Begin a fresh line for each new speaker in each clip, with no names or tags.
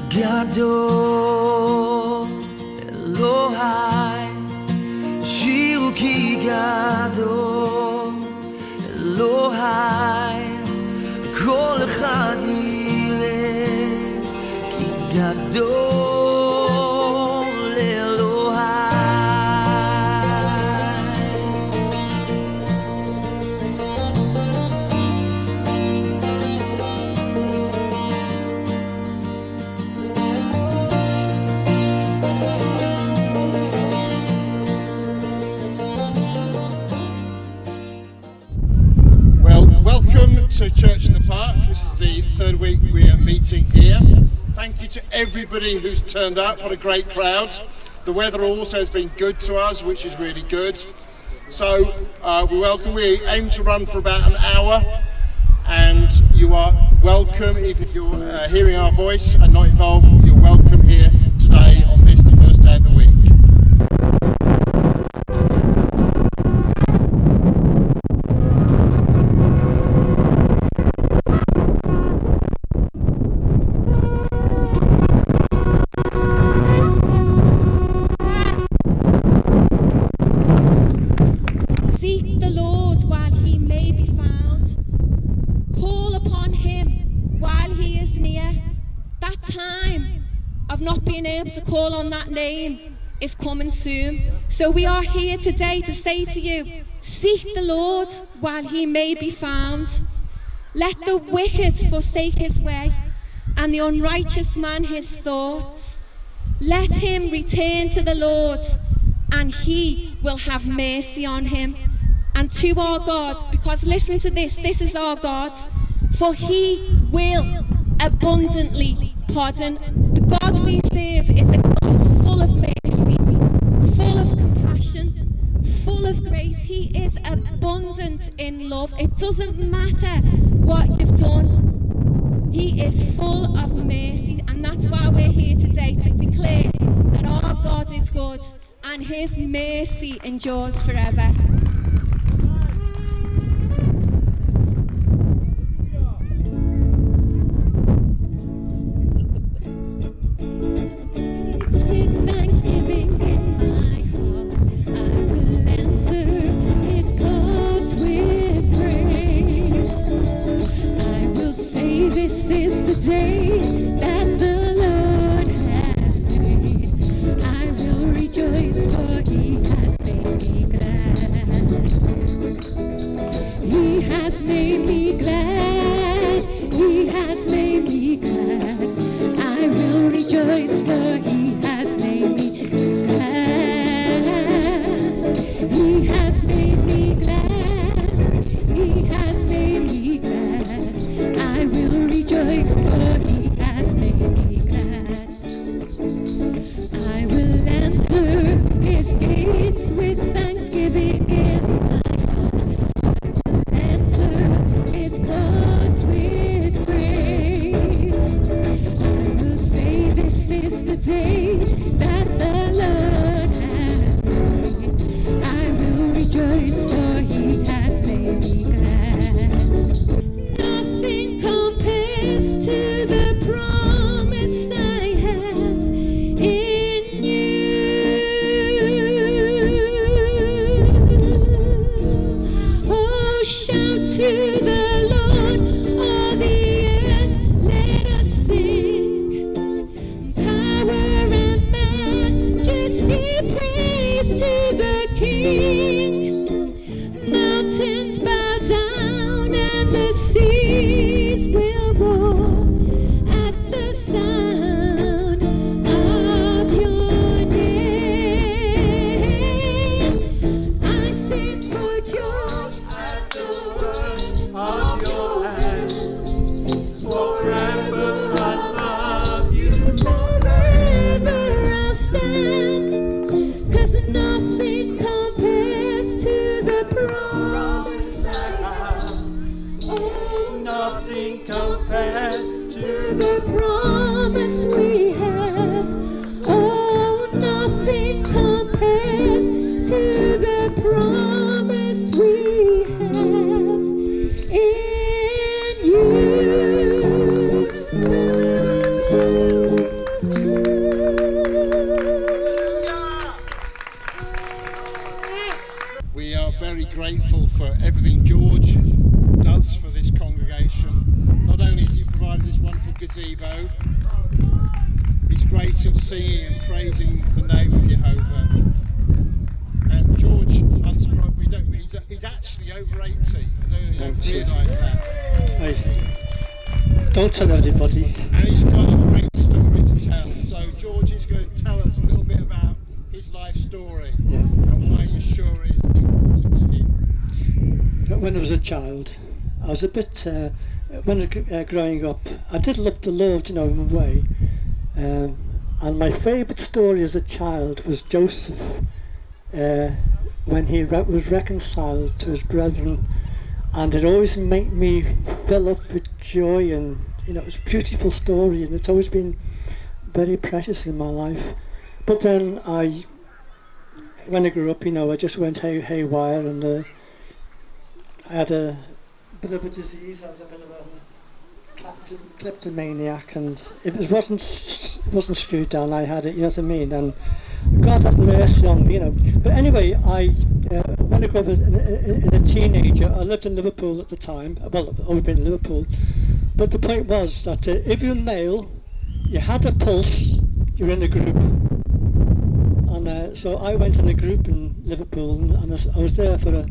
גדול אלוהי, שירו כי גדול אלוהי, כל אחד יראה כי גדול אלוהי.
To Church in the Park. This is the third week we are meeting here. Thank you to everybody who's turned up. What a great crowd. The weather also has been good to us, which is really good. So we aim to run for about an hour, and you are welcome. If you're hearing our voice and not involved, you're welcome here today on this, the first day of the week.
Call on that name is coming soon. So we are here today to say to you, seek the Lord while he may be found. Let the wicked forsake his way, and the unrighteous man his thoughts. Let him return to the Lord, and he will have mercy on him, and to our God, because listen to this is our God, for he will abundantly pardon. The God we serve is a God full of mercy, full of compassion, full of grace. He is abundant in love. It doesn't matter what you've done. He is full of mercy, and that's why we're here today, to declare that our God is good and his mercy endures forever. This is
grateful for everything George does for this congregation. Not only has he provided this wonderful gazebo, he's great at singing and praising the name of Jehovah. And George, he's actually over 80. I don't realise that.
Don't tell everybody.
And he's got a great story to tell. So George is going to tell us a little bit about his life story and why Yeshua is important to him.
When I was a child, I was a bit, growing up, I did love the Lord, in a way. And my favourite story as a child was Joseph, when he was reconciled to his brethren, and it always made me fill up with joy, and it was a beautiful story, and it's always been very precious in my life. But then when I grew up, I just went haywire, and I had a bit of a disease. I was a bit of a kleptomaniac, and it wasn't screwed down. I had it, you know what I mean, and God had mercy on me, But anyway, when I grew up as a teenager, I lived in Liverpool at the time. Well, I've always been in Liverpool, but the point was that if you're male, you had a pulse, you're in a group. And so I went in a group in Liverpool, and I was there for a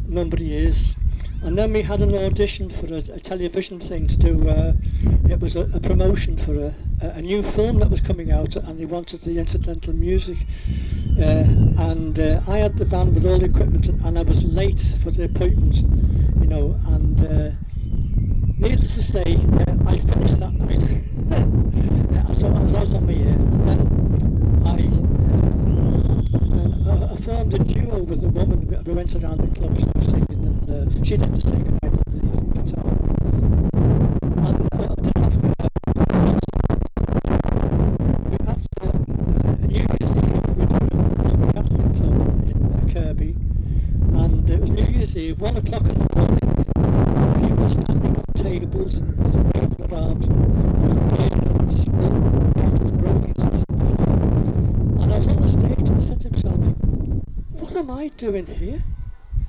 number of years. And then we had an audition for a television thing to do. It was a promotion for a new film that was coming out, and they wanted the incidental music. And I had the van with all the equipment, and I was late for the appointment, and needless to say, I finished that night. So I was on my ear, and then I formed a duo with a woman. We went around the clubs and singing, and she did the singing, I did the guitar. And I did have we had a New Year's Eve with a Catholic club in Kirby, and it was New Year's Eve, 1 o'clock in the morning. People standing on tables and waving around with beer and spilled bottles, broken glasses. And I was on the stage, and I said to myself, what am I doing here?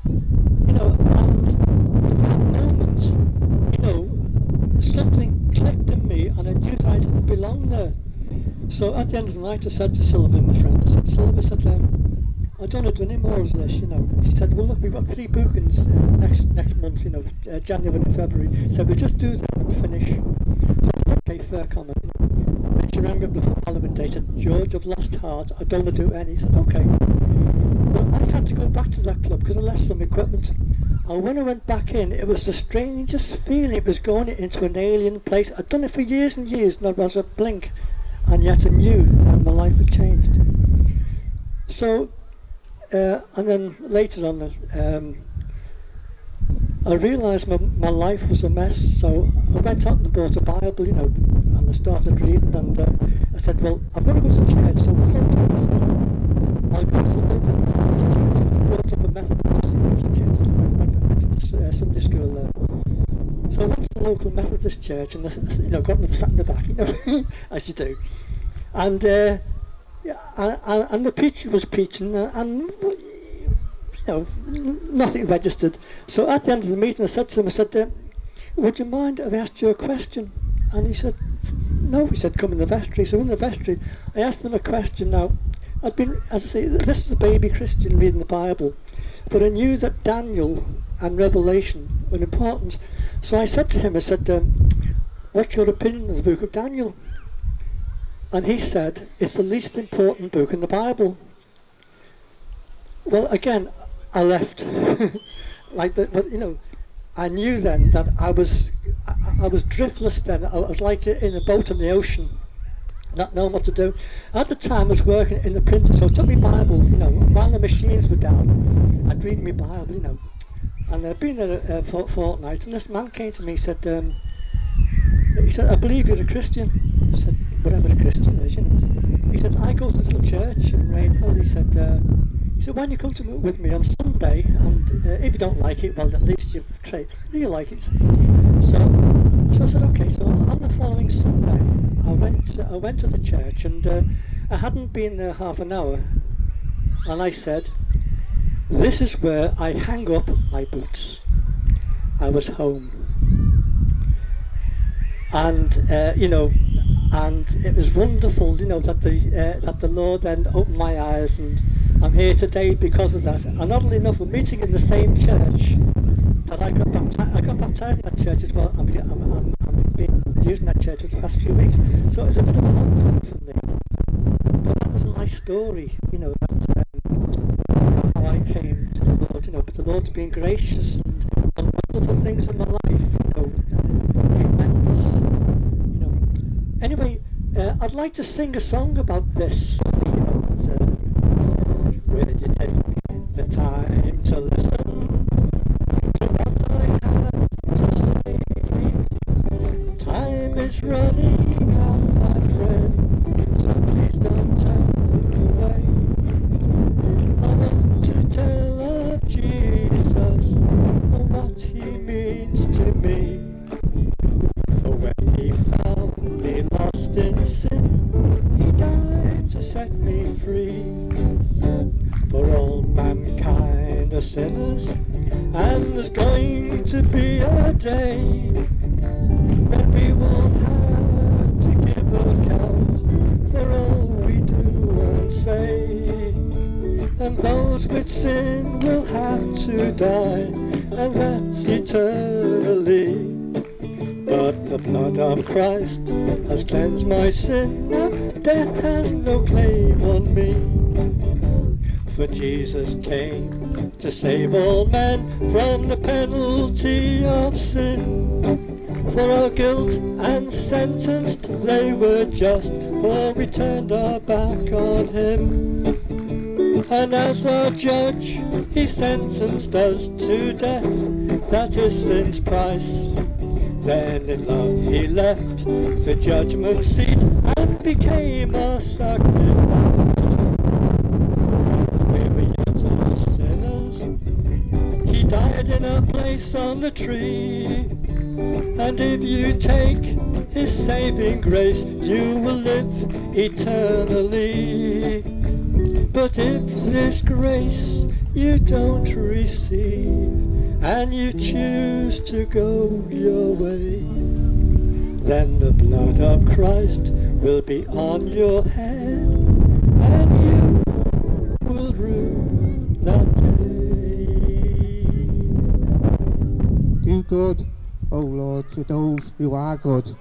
And from that moment, something clicked in me, and I knew that I didn't belong there. So at the end of the night, I said to Sylvia, my friend, Sylvia said, I don't want to do any more of this, She said, well, look, we've got 3 bookings next month, January and February. So we'll just do them and finish. So I said, okay, fair comment. Then she rang up the following day, said, George, I've lost heart, I don't want to do any. He said, okay. But I had to go back to that club because I left some equipment. And when I went back in, it was the strangest feeling. It was going into an alien place. I'd done it for years and years, not as a blink, and yet I knew that my life had changed. So, and then later on, I realised my life was a mess. So I went out and bought a Bible, and I started reading. And I said, well, I've got to go to church. So what I'll do is I'll go to the local Methodist church. I brought up a Methodist church. Sunday school there. So I went to the local Methodist church, and got them sat in the back, as you do. And and the preacher was preaching, and nothing registered. So at the end of the meeting, I said to him, I said, would you mind if I asked you a question? And he said, no. He said, come in the vestry. So in the vestry, I asked him a question. Now, I'd been, as I say, this was a baby Christian reading the Bible, but I knew that Daniel and Revelation were important. So I said to him, I said, what's your opinion of the book of Daniel? And he said, it's the least important book in the Bible. Well, again, I left. But I knew then that I was driftless then. I was like in a boat in the ocean, not knowing what to do. At the time, I was working in the printer, so I took my Bible, while the machines were down, I'd read my Bible, And I'd been there for a fortnight, and this man came to me, he said, I believe you're a Christian. I said, whatever a Christian is, He said, I go to this little church in Rainhill. He said, why don't you come with me on Sunday, and if you don't like it, well, at least you've tried. You like it. So I said, okay. So on the following Sunday, I went to the church, and I hadn't been there half an hour, and I said, This is where I hang up my boots. I was home. And, and it was wonderful, that the Lord then opened my eyes, and I'm here today because of that. And not only enough, we're meeting in the same church that I got baptized in that church as well. I've been using that church for the past few weeks. So it's a bit of a homecoming for me. But that was my story, that's how I came to the Lord, but the Lord's been gracious and done wonderful things in my life, tremendous, Anyway, I'd like to sing a song about this, where did you take the time to listen to what I have to say? Time is running out, my friend, so please don't turn away. I want to tell of Jesus and what he means to me. For when he found me lost in sin, he died to set me free. For all mankind are sinners, and there's going to be a day when we will have to give account for all we do and say. And those with sin will have to die, and that's eternally. But the blood of Christ has cleansed my sin, now death has no claim on me. For Jesus came to save all men from the penalty of sin. For our guilt and sentenced they were just, for we turned our back on him. And as our judge, he sentenced us to death, that is sin's price. Then in love he left the judgment seat and became our sacrifice. We were yet all sinners, he died in our place on the tree. And if you take his saving grace, you will live eternally. But if this grace you don't receive, and you choose to go your way, then the blood of Christ will be on your head, and you will rue that day.
Do good, O Lord, to those who are good,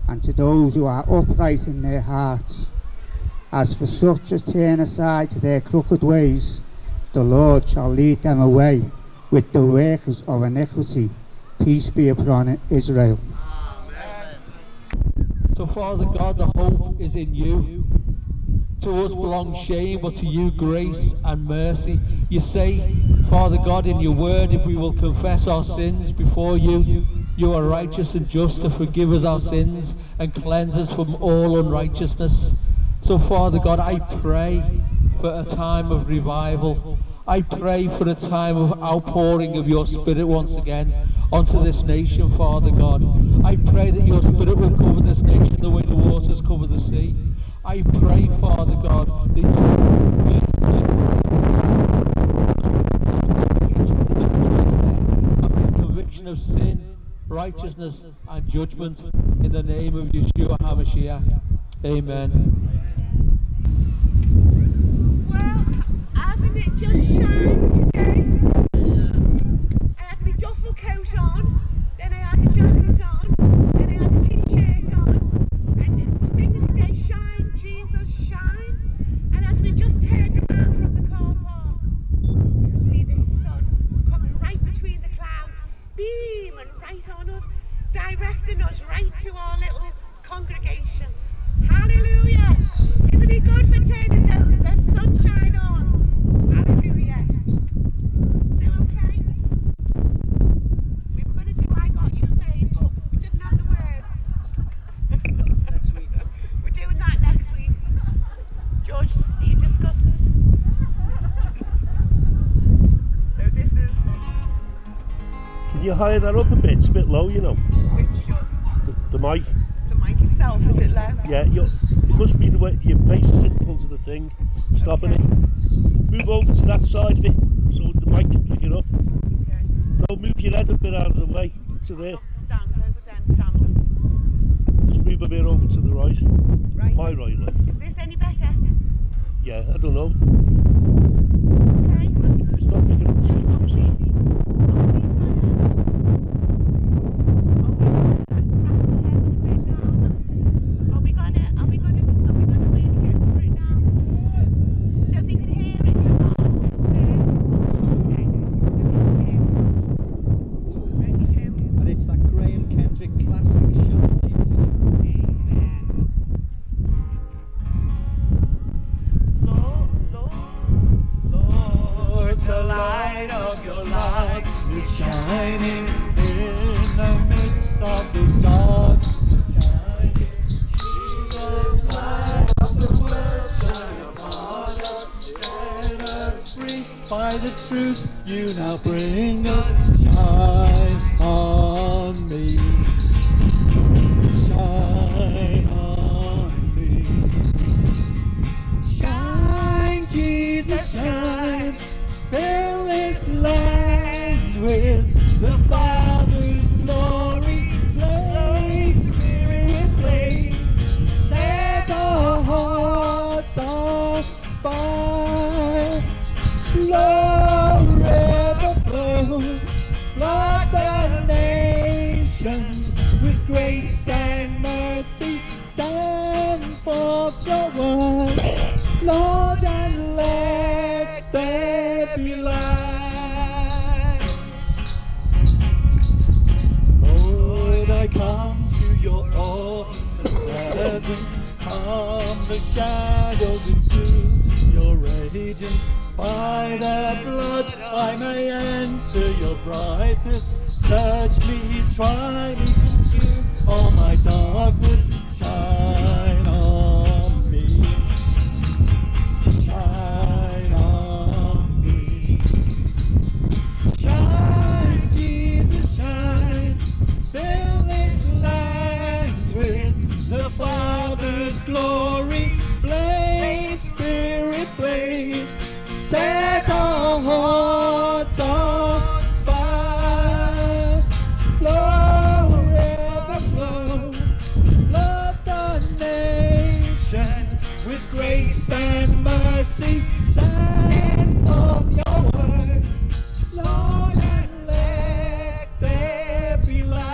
and to those who are upright in their hearts. As for such as turn aside to their crooked ways, the Lord shall lead them away with the workers of iniquity. Peace be upon Israel.
Amen. So Father God, the hope is in you. To us belongs shame, but to you grace and mercy. You say, Father God, in your word, if we will confess our sins before you, you are righteous and just to forgive us our sins and cleanse us from all unrighteousness. So Father God, I pray for a time of revival. I pray for a time of outpouring of your Spirit once again onto this nation, Father God. I pray that your Spirit will cover this nation the way the waters cover the sea. I pray, Father God, that you will bring conviction of sin, righteousness and judgment in the name of Yeshua HaMashiach. Amen.
Hasn't it just shined today? I had my duffel coat on, then I had a jacket on, then I had a t-shirt on, and we're singing today, shine, Jesus, shine. And as we just turned around from the car park, we could see this sun coming right between the clouds, beaming right on us, directing us right to our little congregation. Hallelujah! Isn't it good for turning the sunshine on? Hallelujah. So okay. We were going to do I Got You Made, but we didn't have the words. Next week. We're doing that next week. George, are you disgusted? So this is...
Can you higher that up a bit? It's a bit low, you know.
Which George?
The mic.
The mic itself, is it low?
Yeah, it must be the way your face is in front of the thing, stopping it. Move over to that side of it so the mic can pick it up.
Okay.
No, move your head a bit out of the way to there.
Stand over then, stand up.
Just move a bit over to the right.
Right.
My right, like.
Is this any better?
Yeah, I don't know.
Okay.
It's not picking up the frequencies.
Are we gonna really get through it now? So they can hear it. Okay.
And it's that Graham Kendrick classic, Shine Jesus.
Lord, the light of your light is shining in the midst of the dark. Jesus, light of the world, shine upon us, set us free by the truth you now bring us. Shine on me, shine on me. Shine, Jesus, shine. Fill this land with the Father's glory. Blaze, Spirit, blaze. Set our hearts on fire. Flow, river, flow. Flood the nations with grace and mercy. Send forth your word, Lord, and let there be light. Lord, I come to your awesome presence. From the shadows into your radiance. By the blood I may enter your brightness. Search me, try me, consume all my darkness. Shine on me, shine on me. Shine, Jesus, shine. Fill this land with the Father's glory. Blaze, Spirit, blaze. Set our hearts on fire. Flow, river, flow. Flood the nations with grace and mercy. Send forth your word, Lord, and let there be light.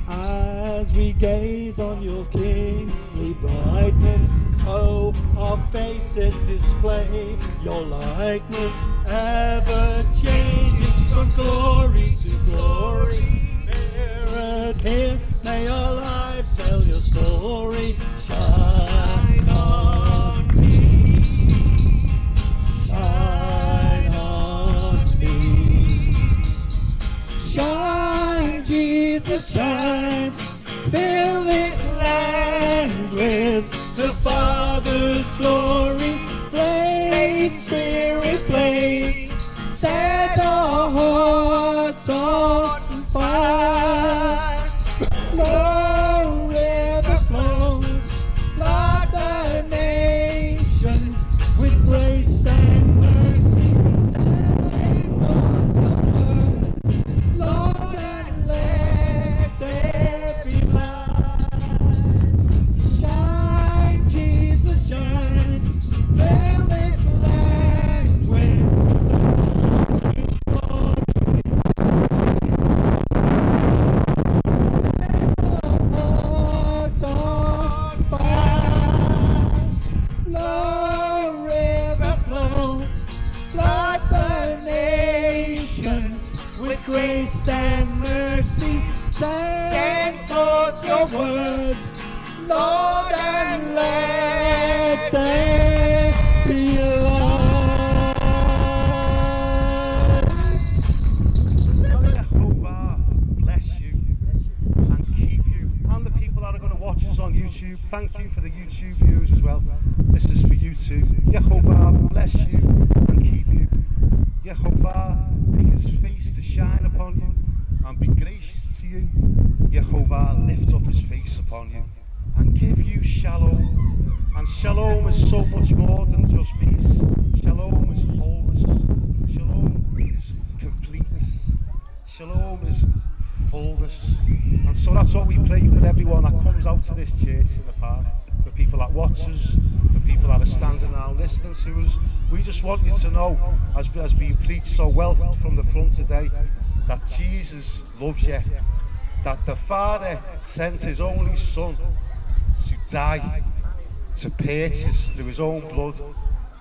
As we gaze on your kingly brightness, so our faces display your likeness, ever changing from glory to glory. Mirrored here, may our lives tell your story. Shine on me, shine on me. Shine, Jesus, shine. Fill this land with the Father's glory. Blaze, Spirit, blaze. Set our hearts on fire. Flow, river, flow. Flood the nations with grace and mercy. Send forth your word, Lord, and let there be light. Shine, Jesus, shine. Fill this land with the Father's glory. Set our hearts on fire. Flow, river, flow. Flood the nations with grace and mercy. Send forth your words, Lord, and let there be light.
Jehovah bless you and keep you, and the people that are going to watch us on YouTube. Thank you for the YouTube viewers as well. This is for you too. Jehovah bless you and keep you. Jehovah make his face to shine upon you and be gracious to you. Jehovah lift up his face upon you you shalom. And shalom is so much more than just peace. Shalom is wholeness. Shalom is completeness. Shalom is fullness. And so that's what we pray for everyone that comes out to this church in the park. For people that watch us, for people that are standing around listening to us. We just want you to know, as being preached so well from the front today, that Jesus loves you. That the Father sent his only Son to die, to purchase through his own blood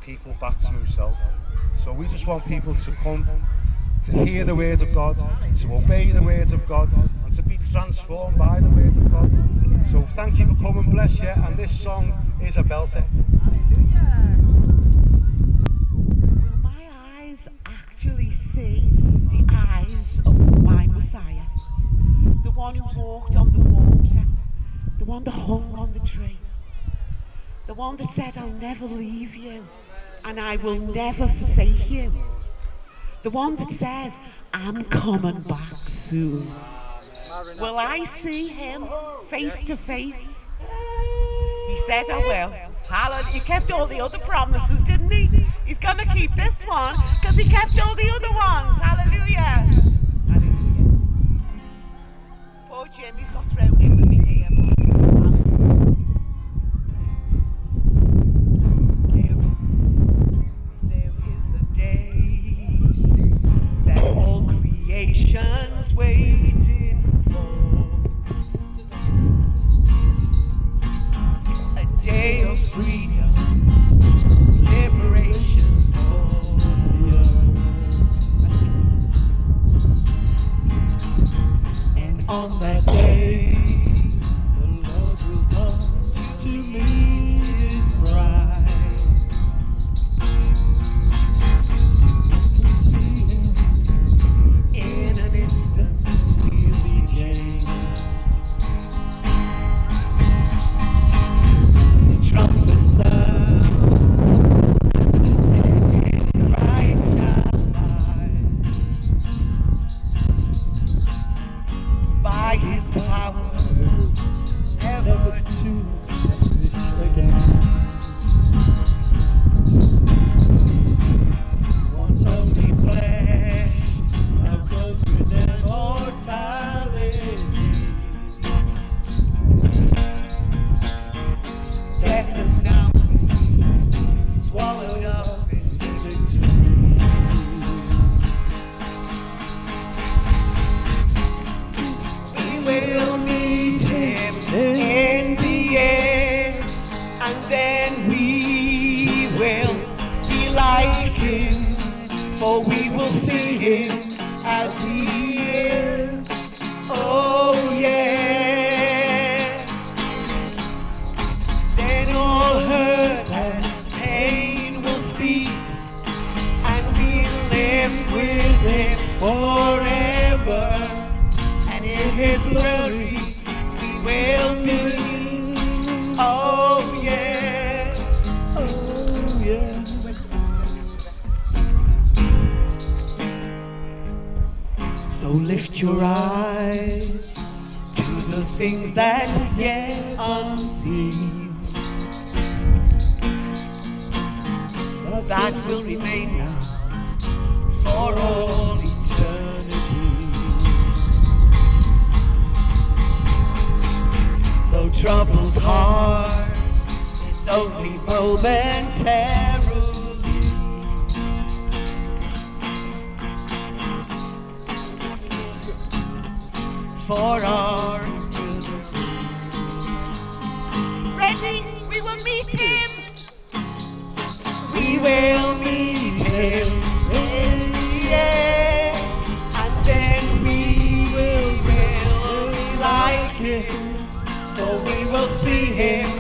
people back to himself. So we just want people to come to hear the words of God, to obey the words of God, and to be transformed by the words of God. So thank you for coming, bless you, and this song is a belter.
Will my eyes actually see the eyes of my Messiah? The one who walked on the water, the one that hung on the tree, the one that said, I'll never leave you and I will never forsake you. The one that says, I'm coming back soon. Will I see him face to face? He said I will. Hallelujah. He kept all the other promises, didn't he? He's going to keep this one because he kept all the other ones. Hallelujah. Hallelujah. Poor Jimmy's got thrown in with me here. There is a day that all creation's waiting for. A day of freedom, liberation for you. And on that day,
The Lord will come to meet his bride. We see him
in an instant,
we'll be changed. The trumpet sound, the day Christ shall rise.
by his power,
Never to wish again. Once only flesh, now clothed with immortality.
death is now swallowed up in
Victory.
We will meet him in the air, and then we will be like him, for we will see him as he is. Oh yeah. Then all hurt and pain will cease, and we'll live with him forever. And in his glory we will be. Oh yeah, oh yeah. So lift your eyes to the things that are yet unseen, that will remain now for all eternity. Though trouble's hard, it's only momentarily. For our good. Ready? We will meet him. We will meet him in the air, and then we will be like him, for we will see him